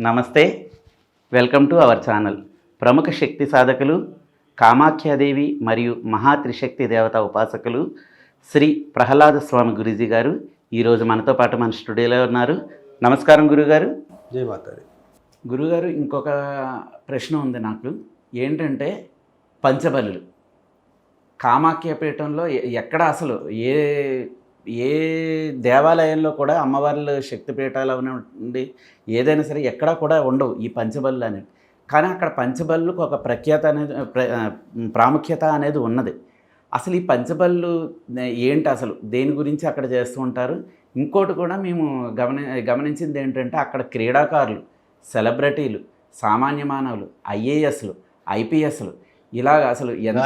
నమస్తే, welcome to our channel. ప్రముఖ శక్తి సాధకులు, కామాఖ్యాదేవి మరియు మహాత్రిశక్తి దేవత ఉపాసకులు శ్రీ ప్రహ్లాద స్వామి గురూజీ గారు ఈరోజు మనతో పాటు మన స్టూడియోలో ఉన్నారు. నమస్కారం గురుగారు. జై మాతాది. గురుగారు, ఇంకొక ప్రశ్న ఉంది నాకు. ఏంటంటే పంచబలులు కామాఖ్య పీఠంలో ఎక్కడ అసలు ఏ దేవాలయంలో కూడా అమ్మవార్ల శక్తిపీఠాలు అవనండి ఏదైనా సరే ఎక్కడా కూడా ఉండవు ఈ పంచబలులు అనేవి. కానీ అక్కడ పంచబలులకు ఒక ప్రాముఖ్యత అనేది ఉన్నది. అసలు ఈ పంచబలులు ఏంటి, అసలు దేని గురించి అక్కడ చేస్తూ ఉంటారు? ఇంకోటి కూడా మేము గమనించింది ఏంటంటే అక్కడ క్రీడాకారులు, సెలబ్రిటీలు, సామాన్య మానవులు, ఐఏఎస్లు, ఐపీఎస్లు, ఇలాగ అసలు ఎంత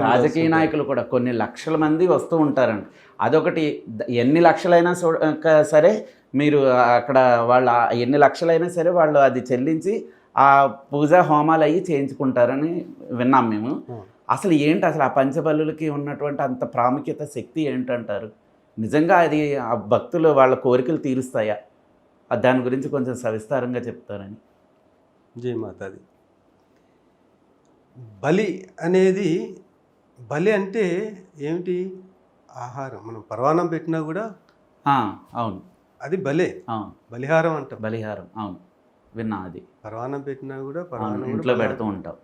రాజకీయ నాయకులు కూడా కొన్ని లక్షల మంది వస్తూ ఉంటారండి. అదొకటి. ఎన్ని లక్షలైనా సరే మీరు అక్కడ వాళ్ళు ఎన్ని లక్షలైనా సరే వాళ్ళు అది చెల్లించి ఆ పూజా హోమాలు అయ్యి చేయించుకుంటారని విన్నాం మేము. అసలు ఏంటి అసలు ఆ పంచబలులకి ఉన్నటువంటి అంత ప్రాముఖ్యత, శక్తి ఏంటంటారు? నిజంగా అది ఆ భక్తులు వాళ్ళ కోరికలు తీరుస్తాయా? దాని గురించి కొంచెం సవిస్తారంగా చెప్తారని. జై మాతాది. బలి అనేది, బలి అంటే ఏమిటి? ఆహారం. మనం పరవాన్నం పెట్టినా కూడా అవును, అది బలే. అవును, బలిహారం అంటాం. బలిహారం, అవును, విన్నా. అది పరవాన్నం పెట్టినా కూడా ఇంట్లో పెడుతూ ఉంటాం,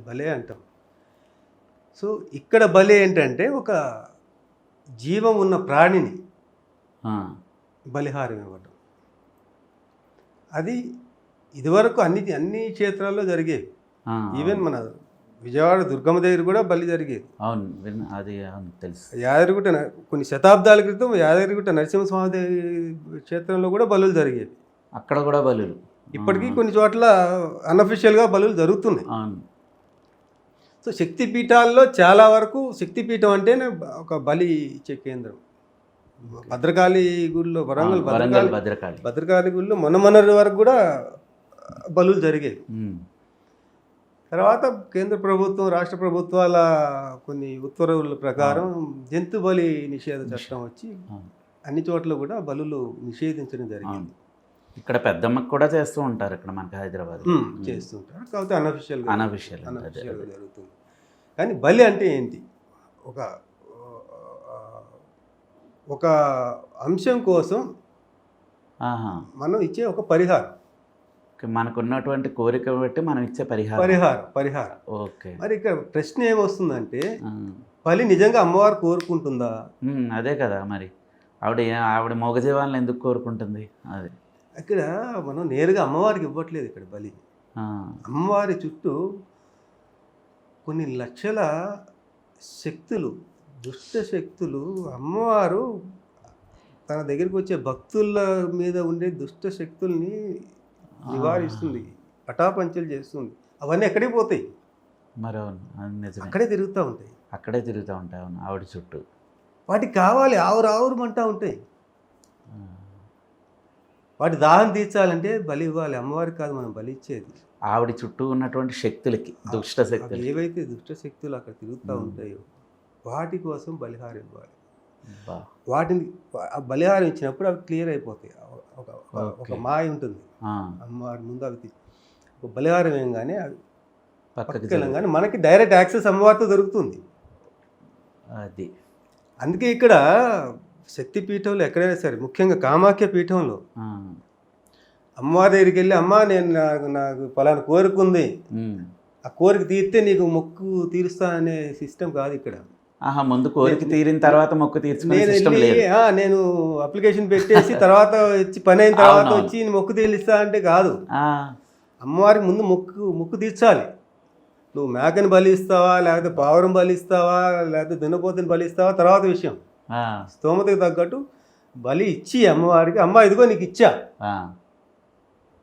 బలే అంటాం. సో ఇక్కడ బలి ఏంటంటే ఒక జీవం ఉన్న ప్రాణిని బలిహారం ఇవ్వటం. అది ఇదివరకు అన్ని క్షేత్రాల్లో జరిగేవి. ఈవెన్ మన విజయవాడ దుర్గమ్మ దగ్గర కూడా బలి జరిగేది. అవును, అది తెలుసు. యాదగిరిగుట్ట కొన్ని శతాబ్దాల క్రితం యాదగిరిగుట్ట నరసింహస్వామి క్షేత్రంలో కూడా బలులు జరిగేవి. అక్కడ కూడా బలులు ఇప్పటికీ కొన్ని చోట్ల అన్అఫిషియల్గా బలులు జరుగుతున్నాయి. సో శక్తిపీఠాల్లో చాలా వరకు శక్తిపీఠం అంటేనే ఒక బలి ఇచ్చే కేంద్రం. భద్రకాళి గుడిలో, వరంగల్ భద్రకాళి గుడిలో మొన్నటి వరకు కూడా బలులు జరిగేవి. తర్వాత కేంద్ర ప్రభుత్వం, రాష్ట్ర ప్రభుత్వాల కొన్ని ఉత్తర్వుల ప్రకారం జంతు బలి నిషేధ చట్టం వచ్చి అన్ని చోట్ల కూడా బలులు నిషేధించడం జరిగింది. ఇక్కడ పెద్దమ్మకు కూడా చేస్తూ ఉంటారు, ఇక్కడ మనకి హైదరాబాద్ చేస్తుంటారు. కాకపోతే అన్అఫిషియల్గా జరుగుతుంది. కానీ బలి అంటే ఏంటి? ఒక అంశం కోసం మనం ఇచ్చే ఒక పరిహారం, మనకున్నటువంటి కోరిక బట్టి మనం ఇచ్చే పరిహారం. ఓకే. మరి ఇక్కడ ప్రశ్న ఏమొస్తుందంటే, బలి నిజంగా అమ్మవారు కోరుకుంటుందా? అదే కదా. మరి ఆవిడ మోగజీవాలను ఎందుకు కోరుకుంటుంది? అది ఇక్కడ మనం నేరుగా అమ్మవారికి ఇవ్వట్లేదు. ఇక్కడ బలి అమ్మవారి చుట్టూ కొన్ని లక్షల శక్తులు, దుష్ట శక్తులు, అమ్మవారు తన దగ్గరికి వచ్చే భక్తుల మీద ఉండే దుష్ట శక్తుల్ని నివారిస్తుంది, పటాపంచలు చేస్తుంది. అవన్నీ ఎక్కడికి పోతాయి? మరి అక్కడే తిరుగుతూ ఉంటాయి. అవును, ఆవిడ చుట్టూ. వాటికి కావాలి, ఆవురావురమంటూ ఉంటాయి. వాటి దాహం తీర్చాలంటే బలి ఇవ్వాలి. అమ్మవారికి కాదు మనం బలి ఇచ్చేది, ఆవిడ చుట్టూ ఉన్నటువంటి శక్తులకి, దుష్ట శక్తులు. ఏవైతే దుష్ట శక్తులు అక్కడ తిరుగుతూ ఉంటాయో వాటి కోసం బలిహారం ఇవ్వాలి. వాటిని బలిహారం ఇచ్చినప్పుడు అవి క్లియర్ అయిపోతాయి. ఒక మాయ ఉంటుంది అమ్మవారి ముందు. అవి ఒక బలిహారం ఏంగానే అవి పక్కకి వెళ్ళంగానే మనకి డైరెక్ట్ యాక్సెస్ అమ్మవారితో దొరుకుతుంది. అది అందుకే ఇక్కడ శక్తి పీఠంలో ఎక్కడైనా సరే, ముఖ్యంగా కామాఖ్య పీఠంలో అమ్మవారి దగ్గరికి వెళ్ళి, అమ్మ నేను నాకు పలానా కోరిక ఉంది, ఆ కోరిక తీరితే నీకు మొక్కు తీరుస్తాననే సిస్టమ్ కాదు ఇక్కడ. ముందు కోరిక తీరిన తర్వాత మొక్కు తీర్చుకునే సిస్టమ్ లేదు. నేను అప్లికేషన్ పెట్టేసి తర్వాత వచ్చి పని అయిన తర్వాత వచ్చి మొక్కు తీరుస్తా అంటే కాదు. అమ్మవారికి ముందు మొక్కు తీర్చాలి. నువ్వు మేకని బలిస్తావా, లేకపోతే పావురం బలిస్తావా, లేకపోతే దున్నపోతుని బలిస్తావా తర్వాత విషయం. స్తోమతకు తగ్గట్టు బలి ఇచ్చి అమ్మవారికి, అమ్మ ఇదిగో నీకు ఇచ్చా,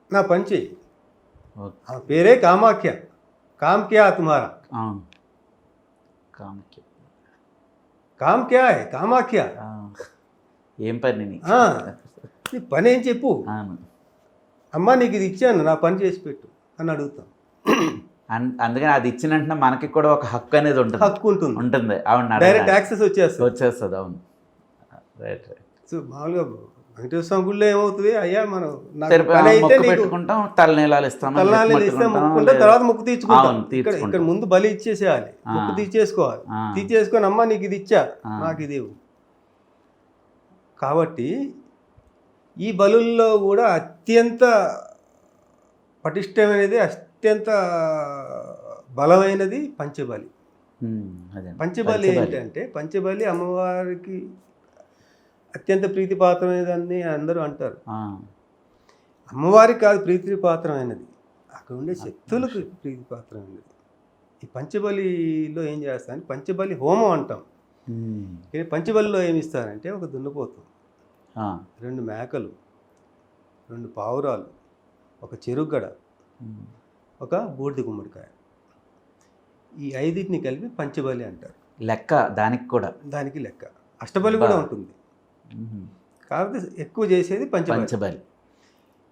నా పని చెయ్యి. ఆ పేరే కామాఖ్య. కామ్క్యా తుమారా. కామ్క్యా కామాఖ్య. ఏం పని? నీ పని ఏం చెప్పు. అమ్మ నీకు ఇది ఇచ్చాను, నా పని చేసి పెట్టు అని అడుగుతాం. అందుకని అది ఇచ్చిన వెంటనే మనకి కూడా ఒక హక్కు అనేది ఉంటుంది. అవును, డైరెక్ట్ యాక్సెస్ వచ్చేస్తుంది. అవును, రైట్. సో మామూలుగా వెంకటేశ్వర స్వామి గుడిలో ఏమవుతుంది, అయ్యా మనం నాకు తెరపై పని అయితే మొక్కు నీకు పెట్టుకుంటాం, తలనీలాలు ఇస్తాం, తలనాలు ఇస్తే మొక్కుకుంటాం, తర్వాత మొక్కు తీర్చుకుంటాం. ఇక్కడ ముందు బలి ఇచ్చేసేయాలి, మొక్కు తీర్చేసుకోవాలి. తీర్చేసుకొని అమ్మ నీకు ఇది ఇచ్చా, నాకు ఇది ఇవ్వు. కాబట్టి ఈ బలుల్లో కూడా అత్యంత పటిష్టమైనది, అత్యంత బలమైనది పంచబలి. పంచబలి ఏంటంటే, పంచబలి అమ్మవారికి అత్యంత ప్రీతిపాత్రమైనదని అందరూ అంటారు. అమ్మవారికి కాదు ప్రీతిపాత్రమైనది, అక్కడ ఉండే శక్తులకు ప్రీతిపాత్రమైనది. ఈ పంచబలిలో ఏం చేస్తారని పంచబలి హోమం అంటాం. పంచబలిలో ఏమి ఇస్తారంటే ఒక దున్నపోతు, 2 మేకలు, 2 పావురాలు, ఒక చెరుగడ, ఒక బూడిద గుమ్మడికాయ, ఈ 5టిని కలిపి పంచబలి అంటారు. లెక్క దానికి కూడా, దానికి లెక్క. అష్టబలి కూడా ఉంటుంది, కాబట్టి ఎక్కువ చేసేది పంచబలి.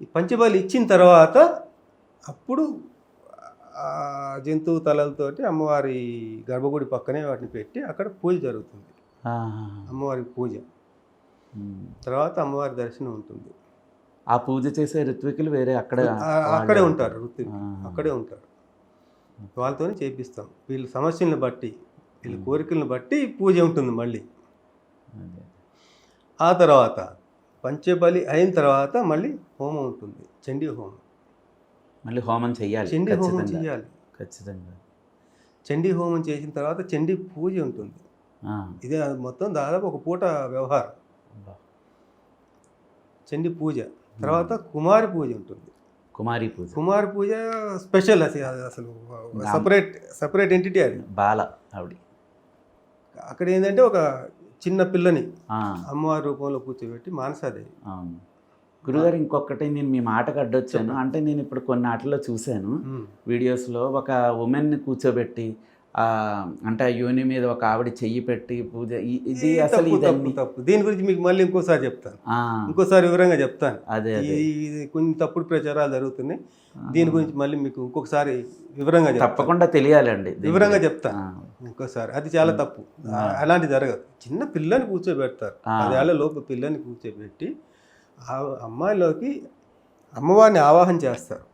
ఈ పంచబలి ఇచ్చిన తర్వాత అప్పుడు జంతువు తలలతోటి అమ్మవారి గర్భగుడి పక్కనే వాటిని పెట్టి అక్కడ పూజ జరుగుతుంది. అమ్మవారికి పూజ తర్వాత అమ్మవారి దర్శనం ఉంటుంది. ఆ పూజ చేసే ఋత్వికులు వేరే అక్కడే ఉంటారు, ఋత్వికులు అక్కడే ఉంటారు. వాళ్ళతోనే చేపిస్తాం. వీళ్ళ సమస్యలను బట్టి, వీళ్ళ కోరికలను బట్టి పూజ ఉంటుంది. మళ్ళీ ఆ తర్వాత పంచబలి అయిన తర్వాత మళ్ళీ హోమం ఉంటుంది, చండీ హోమం. మళ్ళీ హోమం చేయాలి, చండీ హోమం చేయాలి ఖచ్చితంగా. చండీ హోమం చేసిన తర్వాత చండీ పూజ ఉంటుంది. ఇదే మొత్తం దాదాపు ఒక పూట వ్యవహారం. చండీ పూజ తర్వాత కుమారి పూజ ఉంటుంది. కుమారి పూజ స్పెషల్, అసలు సపరేట్ ఎంటిటీ అది. బాల ఆవిడ అక్కడ ఏంటంటే ఒక చిన్న పిల్లని అమ్మవారి రూపంలో కూర్చోబెట్టి మానసాదేవి. గురుగారు ఇంకొకటి, నేను మీ మాటకు అడ్డొచ్చాను. అంటే నేను ఇప్పుడు కొన్ని ఆటల్లో చూశాను వీడియోస్లో, ఒక ఉమెన్ని కూర్చోబెట్టి అంటే యోని మీద ఒక ఆవిడ చెయ్యి పెట్టి పూజ, ఇది అసలు తప్పు. దీని గురించి మీకు మళ్ళీ ఇంకోసారి చెప్తాను, ఇంకోసారి వివరంగా చెప్తాను. అదే కొన్ని తప్పుడు ప్రచారాలు జరుగుతున్నాయి, దీని గురించి మళ్ళీ మీకు ఇంకొకసారి వివరంగా తప్పకుండా తెలియాలండి, వివరంగా చెప్తాను ఇంకోసారి. అది చాలా తప్పు, అలాంటి జరగదు. చిన్న పిల్లని కూర్చోబెడతారు, 10 ఏళ్ల లోపు పిల్లని కూర్చోబెట్టి ఆ అమ్మాయిలోకి అమ్మవారిని ఆవాహన చేస్తారు.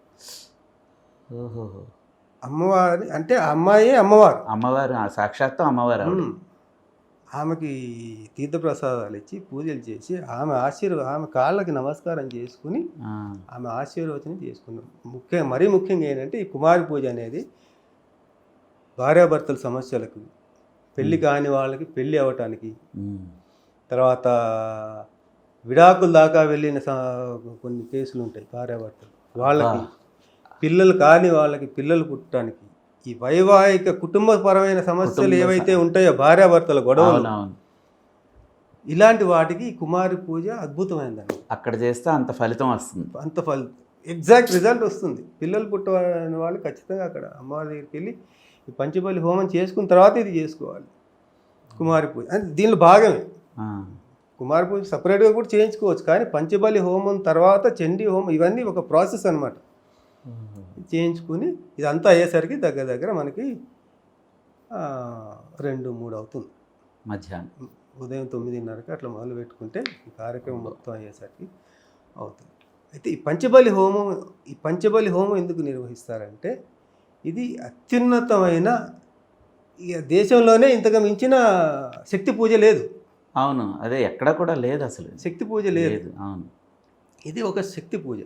అమ్మవారి అంటే అమ్మాయి అమ్మవారు సాక్షాత్తు అమ్మవారు. ఆమెకి తీర్థప్రసాదాలు ఇచ్చి పూజలు చేసి ఆమె కాళ్ళకి నమస్కారం చేసుకుని ఆమె ఆశీర్వచనం చేసుకున్నాం. మరీ ముఖ్యంగా ఏంటంటే ఈ కుమారి పూజ అనేది భార్యాభర్తల సమస్యలకు, పెళ్ళి కాని వాళ్ళకి పెళ్ళి అవ్వటానికి, తర్వాత విడాకుల దాకా వెళ్ళిన కొన్ని కేసులు ఉంటాయి భార్యాభర్తలు, వాళ్ళకి పిల్లలు కాని వాళ్ళకి పిల్లలు పుట్టడానికి, ఈ వైవాహిక కుటుంబపరమైన సమస్యలు ఏవైతే ఉంటాయో భార్యాభర్తల గొడవలు, ఇలాంటి వాటికి కుమారి పూజ అద్భుతమైనదండి. అక్కడ చేస్తే అంత ఫలితం వస్తుంది, ఎగ్జాక్ట్ రిజల్ట్ వస్తుంది. పిల్లలు పుట్టిన వాళ్ళు ఖచ్చితంగా అక్కడ అమ్మవారి దగ్గరికి వెళ్ళి ఈ పంచబలి హోమం చేసుకున్న తర్వాత ఇది చేసుకోవాలి కుమారి పూజ. అంటే దీనిలో భాగమే. కుమారి పూజ సపరేట్గా కూడా చేయించుకోవచ్చు, కానీ పంచబలి హోమం తర్వాత చండీ హోమం ఇవన్నీ ఒక ప్రాసెస్ అన్నమాట. చేయించుకుని ఇదంతా అయ్యేసరికి దగ్గర మనకి 2-3 అవుతుంది మధ్యాహ్నం. ఉదయం 9:30కి అట్లా మొదలు పెట్టుకుంటే ఈ కార్యక్రమం మొత్తం అయ్యేసరికి అవుతుంది. అయితే ఈ పంచబలి హోమం ఎందుకు నిర్వహిస్తారంటే, ఇది అత్యున్నతమైన, ఇక దేశంలోనే ఇంతగా మించిన శక్తి పూజ లేదు. అవును, అదే ఎక్కడ కూడా లేదు అసలు, శక్తి పూజ లేదు. అవును, ఇది ఒక శక్తి పూజ.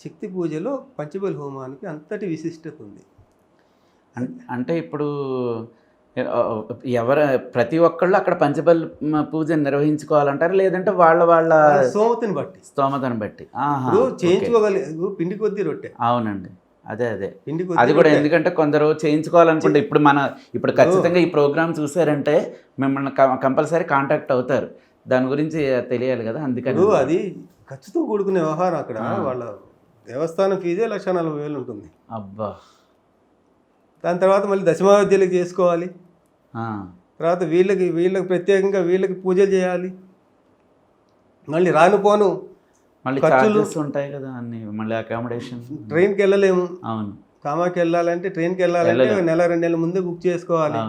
శక్తి పూజలో పంచబలి హోమానికి అంతటి విశిష్టత ఉంది. అంటే ఇప్పుడు ప్రతి ఒక్కళ్ళు అక్కడ పంచబలి పూజ నిర్వహించుకోవాలంటారు, లేదంటే వాళ్ళ స్తోమతను బట్టి చేయించుకోగలిగే పిండి కొద్దీ రొట్టె. అవునండి, అదే అది కూడా. ఎందుకంటే కొందరు చేయించుకోవాలనుకుంటే ఇప్పుడు ఖచ్చితంగా ఈ ప్రోగ్రామ్ చూసారంటే మిమ్మల్ని కంపల్సరీ కాంటాక్ట్ అవుతారు, దాని గురించి తెలియాలి కదా. అందుకని అది ఖర్చుతో కూడుకునే వ్యవహారం. అక్కడ వాళ్ళ దేవస్థానం ఫీజే 1,40,000 ఉంటుంది. అబ్బా. దాని తర్వాత మళ్ళీ దశమావిద్యలకు చేసుకోవాలి, తర్వాత వీళ్ళకి ప్రత్యేకంగా వీళ్ళకి పూజలు చేయాలి, మళ్ళీ రానుపోను మళ్ళీ ఖర్చులు ఉంటాయి కదా అన్ని, మళ్ళీ అకామిడేషన్. ట్రైన్కి వెళ్ళలేము. అవును, కామాకి వెళ్ళాలంటే ట్రైన్కి వెళ్ళాలంటే 1-2 నెలల ముందే బుక్ చేసుకోవాలి.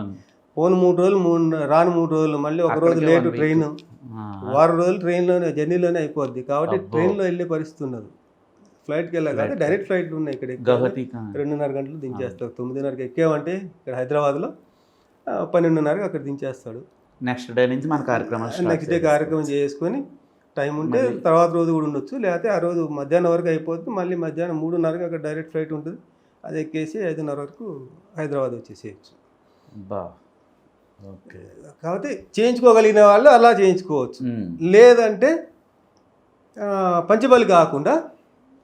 పోను 3 రోజులు, రాను 3 రోజులు, మళ్ళీ 1 రోజు లేటు ట్రైన్, వారం రోజులు ట్రైన్లోనే జర్నీలోనే అయిపోద్ది కాబట్టి ట్రైన్లో వెళ్ళే పరిస్థితి ఉండదు. ఫ్లైట్కి వెళ్ళాలి కాబట్టి డైరెక్ట్ ఫ్లైట్లు ఉన్నాయి ఇక్కడ. గౌహతి 2:30 గంటలు దించేస్తాడు. 9:30కి ఎక్కామంటే ఇక్కడ హైదరాబాద్లో 12:30కి అక్కడ దించేస్తాడు. నెక్స్ట్ డే నుంచి మన కార్యక్రమాలు నెక్స్ట్ డే కార్యక్రమం చేసుకొని టైం ఉంటే తర్వాత రోజు కూడా ఉండొచ్చు, లేకపోతే ఆ రోజు మధ్యాహ్నం వరకు అయిపోతుంది. మళ్ళీ మధ్యాహ్నం 3:30కి అక్కడ డైరెక్ట్ ఫ్లైట్ ఉంటుంది, అది ఎక్కేసి 5:30 వరకు హైదరాబాద్ వచ్చేసేయచ్చు. బా ఓకే. కాబట్టి చేయించుకోగలిగిన వాళ్ళు అలా చేయించుకోవచ్చు. లేదంటే పంచబలి కాకుండా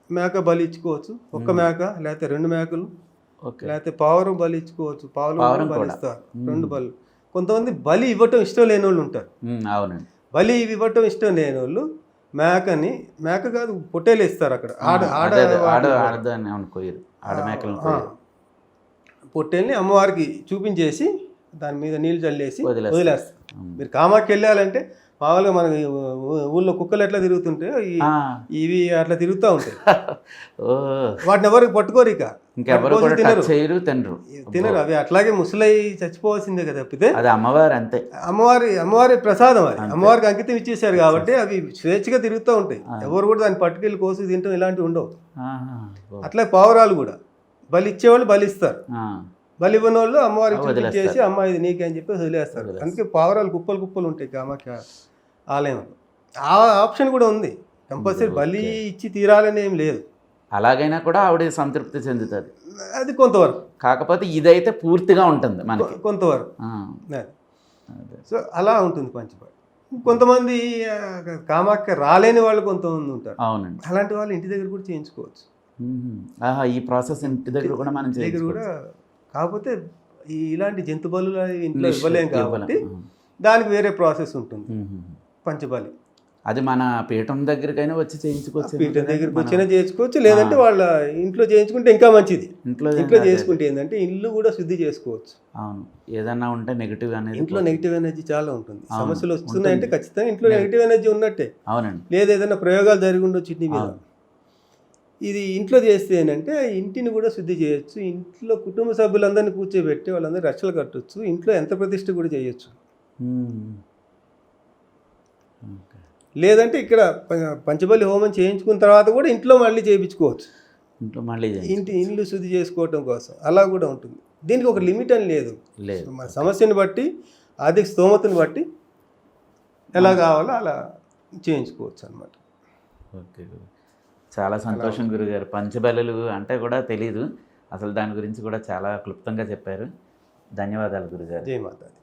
మేక బలి ఇచ్చుకోవచ్చు. ఒక్క మేక లేకపోతే 2 మేకలు లేకపోతే పావురం బలి ఇచ్చుకోవచ్చు. పావురం బలి ఇస్తారు, 2 బలు. కొంతమంది బలి ఇవ్వటం ఇష్టం లేని వాళ్ళు ఉంటారు. అవునండి. బలి ఇవ్వటం ఇష్టం లేని వాళ్ళు మేక కాదు పొట్టేలు ఇస్తారు అక్కడ. పొట్టేల్ని అమ్మవారికి చూపించేసి దాని మీద నీళ్ళు చల్లేసి వదిలేస్తారు. మీరు కామాకి వెళ్ళాలంటే మామూలుగా మన ఊళ్ళో కుక్కలు ఎట్లా తిరుగుతుంటే ఇవి అట్లా తిరుగుతూ ఉంటాయి. వాటిని ఎవరికి పట్టుకోరు, ఇక తినరు. అవి అట్లాగే ముసలై చచ్చిపోవాల్సిందే కదా, తప్పితే అది అమ్మవారి అంతే. అమ్మవారి ప్రసాదం, అది అమ్మవారికి అంకితం ఇచ్చేసారు కాబట్టి అవి స్వేచ్ఛగా తిరుగుతూ ఉంటాయి. ఎవరు కూడా దాన్ని పట్టుకెళ్ళి కోసి తింటాం ఇలాంటివి ఉండవు. అట్లా పావురాలు కూడా బలి ఇచ్చేవాళ్ళు బలిస్తారు, బలి ఇవ్వని వాళ్ళు అమ్మవారికి చూపించేసి అమ్మ ఇది నీకే అని చెప్పి వదిలేస్తారు. అందుకే పావురాలు కుప్పలు ఉంటాయి కామాఖ్య ఆలయంలో. ఆ ఆప్షన్ కూడా ఉంది, కంపల్సరీ బలి ఇచ్చి తీరాలని ఏం లేదు. అలాగైనా కూడా ఆవిడ సంతృప్తి చెందుతుంది, అది కొంతవరకు. కాకపోతే ఇదైతే పూర్తిగా ఉంటుంది మనకి కొంతవరకు. సో అలా ఉంటుంది పంచబలి. కొంతమంది కామాఖ్య రాలేని వాళ్ళు కొంతమంది ఉంటారు. అవునండి. అలాంటి వాళ్ళు ఇంటి దగ్గర కూడా చేయించుకోవచ్చు. ఈ ప్రాసెస్ ఇంటి దగ్గర కూడా మనం దగ్గర కూడా. కాకపోతే ఇలాంటి జంతు బలు ఇంట్లో ఇవ్వలేం కాబట్టి దానికి వేరే ప్రాసెస్ ఉంటుంది పంచబలి. అది మన పీఠం దగ్గరకైనా వచ్చి చేయించుకోవచ్చు. పీఠం దగ్గరికి వచ్చినా చేయించుకోవచ్చు, లేదంటే వాళ్ళ ఇంట్లో చేయించుకుంటే ఇంకా మంచిది. ఇంట్లో చేసుకుంటే ఏంటంటే ఇల్లు కూడా శుద్ధి చేసుకోవచ్చు. అవును, ఏదన్నా ఉంటే నెగిటివ్ అనేది. ఇంట్లో నెగిటివ్ ఎనర్జీ చాలా ఉంటుంది. సమస్యలు వస్తున్నాయంటే ఖచ్చితంగా ఇంట్లో నెగిటివ్ ఎనర్జీ ఉన్నట్టే. అవునండి. లేదా ఏదైనా ప్రయోగాలు జరిగి ఉండొచ్చు ఇంటి మీద. ఇది ఇంట్లో చేస్తే ఏంటంటే ఇంటిని కూడా శుద్ధి చేయొచ్చు. ఇంట్లో కుటుంబ సభ్యులందరినీ కూర్చోబెట్టి వాళ్ళందరూ రక్షలు కట్టొచ్చు. ఇంట్లో ఎంత ప్రతిష్ఠ కూడా చేయొచ్చు. లేదంటే ఇక్కడ పంచబలి హోమం చేయించుకున్న తర్వాత కూడా ఇంట్లో మళ్ళీ చేయించుకోవచ్చు. ఇల్లు శుద్ధి చేసుకోవటం కోసం అలా కూడా ఉంటుంది. దీనికి ఒక లిమిట్ అని లేదు. మన సమస్యను బట్టి ఆర్థిక స్తోమతను బట్టి ఎలా కావాలో అలా చేయించుకోవచ్చు అన్నమాట. ఓకే, చాలా సంతోషం గురుగారు. పంచబలులు అంటే కూడా తెలీదు, అసలు దాని గురించి కూడా చాలా క్లుప్తంగా చెప్పారు. ధన్యవాదాలు గురుగారు. జై మాతాజీ.